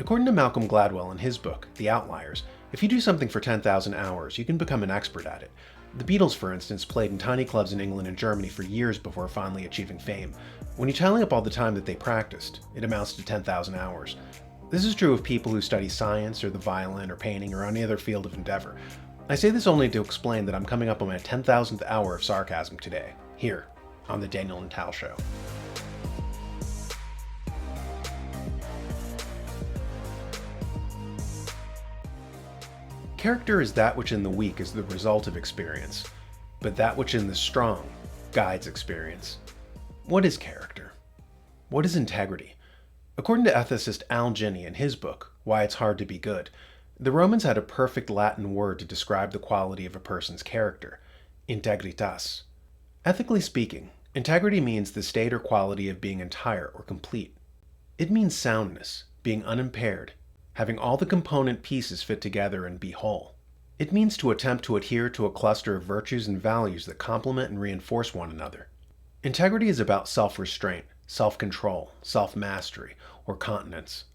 According to Malcolm Gladwell in his book, The Outliers, if you do something for 10,000 hours, you can become an expert at it. The Beatles, for instance, played in tiny clubs in England and Germany for years before finally achieving fame. When you tally up all the time that they practiced, it amounts to 10,000 hours. This is true of people who study science or the violin or painting or any other field of endeavor. I say this only to explain that I'm coming up on my 10,000th hour of sarcasm today, here, on The Daniel Natal Show. Character is that which in the weak is the result of experience, but that which in the strong guides experience. What is character? What is integrity? According to ethicist Al Ginney in his book, Why It's Hard to Be Good, the Romans had a perfect Latin word to describe the quality of a person's character: integritas. Ethically speaking, integrity means the state or quality of being entire or complete. It means soundness, being unimpaired, having all the component pieces fit together and be whole. It means to attempt to adhere to a cluster of virtues and values that complement and reinforce one another. Integrity is about self-restraint, self-control, self-mastery, or continence.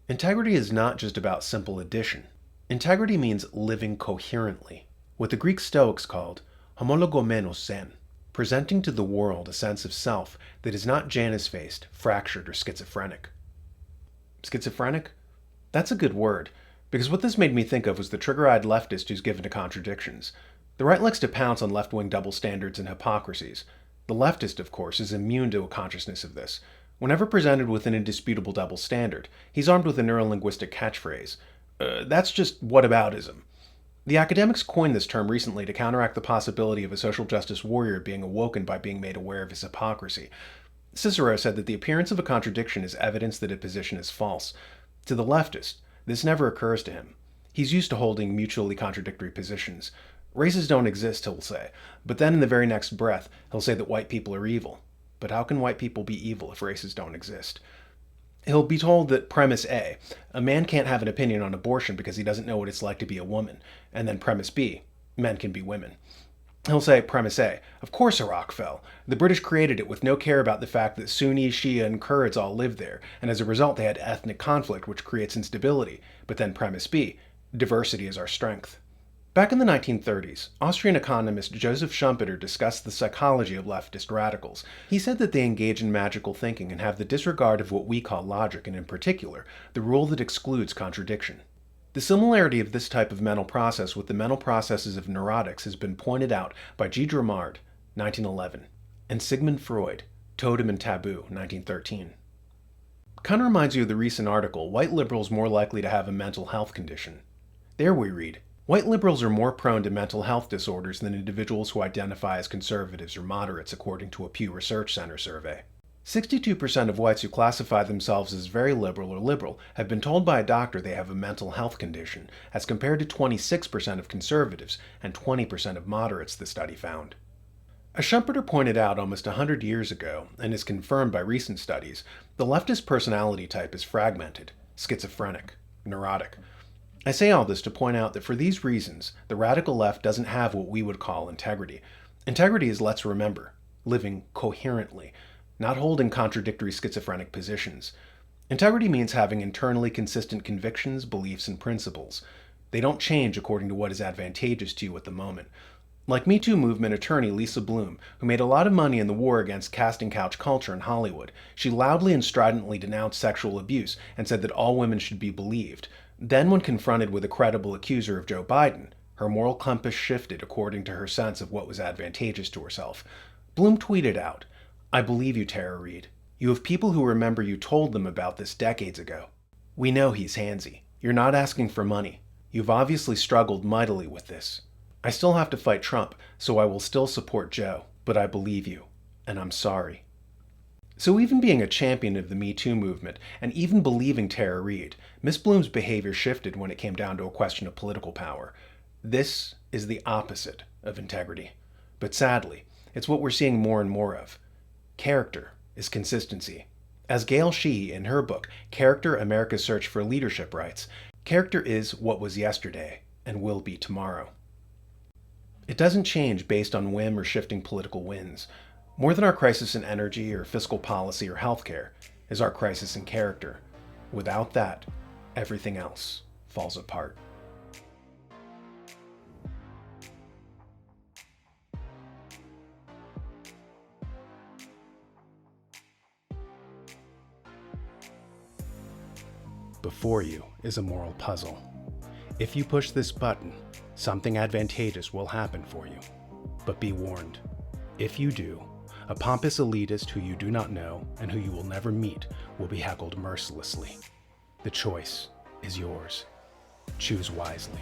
Integrity is not just about simple addition. Integrity means living coherently, what the Greek Stoics called homologomenos zen, presenting to the world a sense of self that is not Janus-faced, fractured, or schizophrenic. Schizophrenic? That's a good word, because what this made me think of was the trigger-eyed leftist who's given to contradictions. The right likes to pounce on left-wing double standards and hypocrisies. The leftist, of course, is immune to a consciousness of this. Whenever presented with an indisputable double standard, he's armed with a neurolinguistic catchphrase. That's just whataboutism. The academics coined this term recently to counteract the possibility of a social justice warrior being awoken by being made aware of his hypocrisy. Cicero said that the appearance of a contradiction is evidence that a position is false. To the leftist, this never occurs to him. He's used to holding mutually contradictory positions. Races don't exist, he'll say, but then in the very next breath, he'll say that white people are evil. But how can white people be evil if races don't exist? He'll be told that premise A, a man can't have an opinion on abortion because he doesn't know what it's like to be a woman, and then premise B, men can be women. He'll say, premise A, of course Iraq fell. The British created it with no care about the fact that Sunni, Shia, and Kurds all lived there, and as a result they had ethnic conflict which creates instability. But then premise B, diversity is our strength. Back in the 1930s, Austrian economist Joseph Schumpeter discussed the psychology of leftist radicals. He said that they engage in magical thinking and have the disregard of what we call logic, and in particular, the rule that excludes contradiction. The similarity of this type of mental process with the mental processes of neurotics has been pointed out by G. Dramard, 1911, and Sigmund Freud, Totem and Taboo, 1913. Kind of reminds you of the recent article, White Liberals More Likely to Have a Mental Health Condition. There we read, white liberals are more prone to mental health disorders than individuals who identify as conservatives or moderates, according to a Pew Research Center survey. 62% of whites who classify themselves as very liberal or liberal have been told by a doctor they have a mental health condition, as compared to 26% of conservatives and 20% of moderates, the study found. As Schumpeter pointed out almost 100 years ago, and is confirmed by recent studies, the leftist personality type is fragmented, schizophrenic, neurotic. I say all this to point out that for these reasons, the radical left doesn't have what we would call integrity. Integrity is, let's remember, living coherently, not holding contradictory schizophrenic positions. Integrity means having internally consistent convictions, beliefs, and principles. They don't change according to what is advantageous to you at the moment. Like Me Too movement attorney Lisa Bloom, who made a lot of money in the war against casting couch culture in Hollywood, she loudly and stridently denounced sexual abuse and said that all women should be believed. Then, when confronted with a credible accuser of Joe Biden, her moral compass shifted according to her sense of what was advantageous to herself. Bloom tweeted out, I believe you, Tara Reade. You have people who remember you told them about this decades ago. We know he's handsy. You're not asking for money. You've obviously struggled mightily with this. I still have to fight Trump, so I will still support Joe, but I believe you, and I'm sorry. So even being a champion of the Me Too movement, and even believing Tara Reade, Miss Bloom's behavior shifted when it came down to a question of political power. This is the opposite of integrity. But sadly, it's what we're seeing more and more of. Character is consistency. As Gail Sheehy in her book, Character: America's Search for Leadership writes, character is what was yesterday and will be tomorrow. It doesn't change based on whim or shifting political winds. More than our crisis in energy or fiscal policy or healthcare is our crisis in character. Without that, everything else falls apart. Before you is a moral puzzle. If you push this button, something advantageous will happen for you. But be warned, if you do, a pompous elitist who you do not know and who you will never meet will be heckled mercilessly. The choice is yours. Choose wisely.